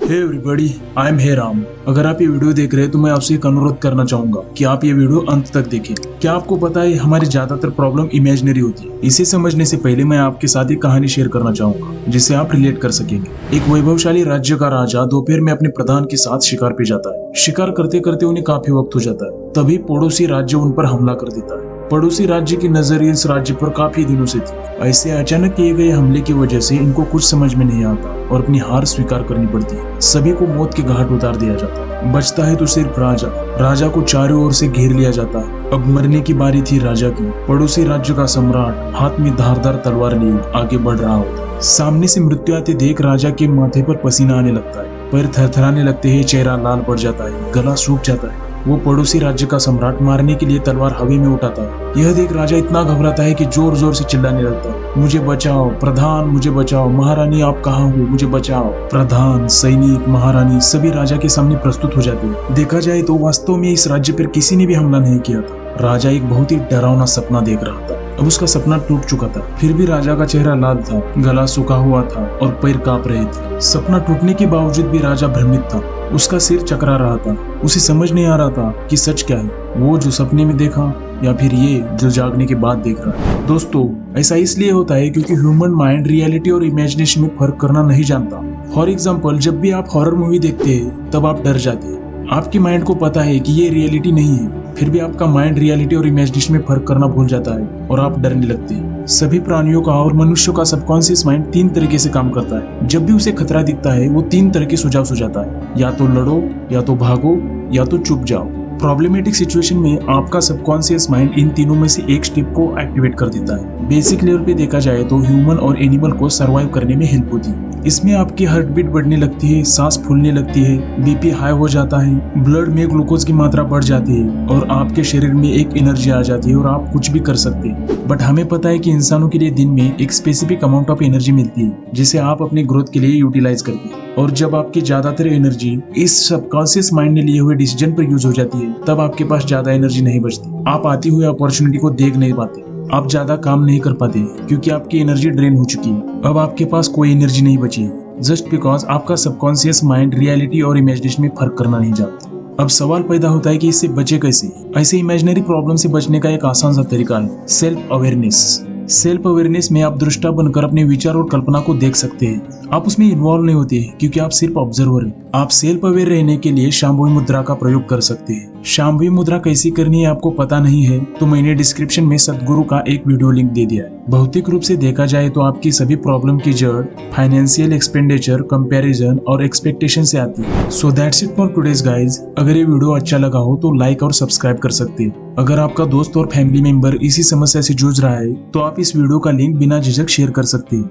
Hey everybody, I am हे राम। अगर आप ये वीडियो देख रहे हैं तो मैं आपसे एक अनुरोध करना चाहूंगा कि आप ये वीडियो अंत तक देखें। क्या आपको पता है हमारी ज्यादातर प्रॉब्लम इमेजिनरी होती है। इसे समझने से पहले मैं आपके साथ एक कहानी शेयर करना चाहूंगा जिससे आप रिलेट कर सकेंगे। एक वैभवशाली राज्य का राजा दोपहर में अपने प्रधान के साथ शिकार पे जाता है। शिकार करते करते उन्हें काफी वक्त हो जाता है। तभी पड़ोसी राज्य उन पर हमला कर देता है। पड़ोसी राज्य की नजर इस राज्य पर काफी दिनों से थी। ऐसे अचानक किए गए हमले की वजह से इनको कुछ समझ में नहीं आता और अपनी हार स्वीकार करनी पड़ती है। सभी को मौत के घाट उतार दिया जाता है। बचता है तो सिर्फ राजा। राजा को चारों ओर से घेर लिया जाता है। अब मरने की बारी थी राजा की। पड़ोसी राज्य का सम्राट हाथ में धारदार तलवार लिए आगे बढ़ रहा होता है। सामने से मृत्यु आते देख राजा के माथे पर पसीना आने लगता है। पैर थरथराने लगते हैं, चेहरा लाल पड़ जाता है, गला सूख जाता है। वो पड़ोसी राज्य का सम्राट मारने के लिए तलवार हवा में उठाता है। यह देख राजा इतना घबराता है कि जोर जोर से चिल्लाने लगता है, मुझे बचाओ प्रधान, मुझे बचाओ, महारानी आप कहाँ हो, मुझे बचाओ। प्रधान, सैनिक, महारानी सभी राजा के सामने प्रस्तुत हो जाते हैं। देखा जाए तो वास्तव में इस राज्य पर किसी ने भी हमला नहीं किया था। राजा एक बहुत ही डरावना सपना देख रहा था। अब उसका सपना टूट चुका था। फिर भी राजा का चेहरा लाल था, गला सूखा हुआ था और पैर कांप रहे थे। सपना टूटने के बावजूद भी राजा भ्रमित था। उसका सिर चकरा रहा था। उसे समझ नहीं आ रहा था कि सच क्या है, वो जो सपने में देखा या फिर ये जो जागने के बाद देख रहा है। दोस्तों, ऐसा इसलिए होता है क्योंकि ह्यूमन माइंड रियलिटी और इमेजिनेशन में फर्क करना नहीं जानता। फॉर एग्जाम्पल, जब भी आप हॉरर मूवी देखते हैं तब आप डर जाते हैं। आपकी माइंड को पता है कि ये रियलिटी नहीं है, फिर भी आपका माइंड रियलिटी और इमेजिनेशन में फर्क करना भूल जाता है और आप डरने लगते हैं। सभी प्राणियों का और मनुष्यों का सबकॉन्शियस माइंड 3 तरीके से काम करता है। जब भी उसे खतरा दिखता है वो 3 तरह के सुझाव सुझाता है, या तो लड़ो, या तो भागो, या तो चुप जाओ। प्रॉब्लमेटिक सिचुएशन में आपका सबकॉन्शियस माइंड इन तीनों में से एक स्टेप को एक्टिवेट कर देता है। बेसिक लेवल पे देखा जाए तो ह्यूमन और एनिमल को सरवाइव करने में हेल्प होती है। इसमें आपकी हार्ट बीट बढ़ने लगती है, सांस फूलने लगती है, बीपी हाई हो जाता है, ब्लड में ग्लूकोज की मात्रा बढ़ जाती है और आपके शरीर में एक एनर्जी आ जाती है और आप कुछ भी कर सकते हैं। बट हमें पता है कि इंसानों के लिए दिन में एक स्पेसिफिक अमाउंट ऑफ एनर्जी मिलती है जिसे आप अपने ग्रोथ के लिए यूटिलाइज करते हैं। और जब आपकी ज्यादातर एनर्जी इस सबकॉन्शियस माइंड ने लिए हुए डिसीजन पर यूज हो जाती है तब आपके पास ज्यादा एनर्जी नहीं बचती। आप आती हुई अपॉर्चुनिटी को देख नहीं पाते, आप ज्यादा काम नहीं कर पाते क्योंकि आपकी एनर्जी ड्रेन हो चुकी है। अब आपके पास कोई एनर्जी नहीं बची है जस्ट बिकॉज आपका सबकॉन्शियस माइंड रियलिटी और इमेजिनेशन में फर्क करना नहीं जानता। अब सवाल पैदा होता है कि इससे बचे कैसे। ऐसे इमेजिनरी प्रॉब्लम से बचने का एक आसान सा तरीका है सेल्फ अवेयरनेस। सेल्फ अवेयरनेस में आप दृष्टा बनकर अपने विचार और कल्पना को देख सकते हैं। आप उसमें इन्वॉल्व नहीं होते हैं क्योंकि आप सिर्फ ऑब्जर्वर हैं। आप सेल्फ अवेयर रहने के लिए शांभवी मुद्रा का प्रयोग कर सकते हैं। शांभवी मुद्रा कैसी करनी है आपको पता नहीं है तो मैंने डिस्क्रिप्शन में सदगुरु का एक वीडियो लिंक दे दिया है। भौतिक रूप से देखा जाए तो आपकी सभी प्रॉब्लम की जड़ फाइनेंशियल एक्सपेंडिचर, कंपैरिजन और एक्सपेक्टेशन से आती है। So that's it for today's guys. अगर ये वीडियो अच्छा लगा हो तो लाइक और सब्सक्राइब कर सकते हैं। अगर आपका दोस्त और फैमिली मेंबर इसी समस्या से जूझ रहा है तो आप इस वीडियो का लिंक बिना झिझक शेयर कर सकते हैं।